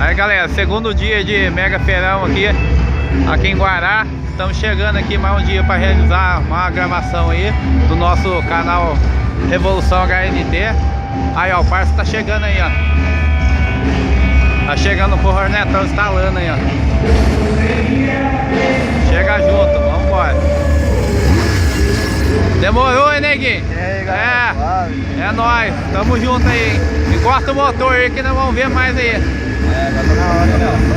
Aí galera, segundo dia de Mega Feirão aqui em Guará. Estamos chegando aqui mais um dia para realizar uma gravação aí do nosso canal Revolução HNT. Aí ó, o parceiro tá chegando aí, ó. Tá chegando com o Hornetão instalando aí, ó. Chega junto, vamos embora. Demorou, hein, neguinho? E aí, galera? É nóis, tamo junto aí, hein? Encosta o motor aí que nós vamos ver mais aí. Já tá na hora, né?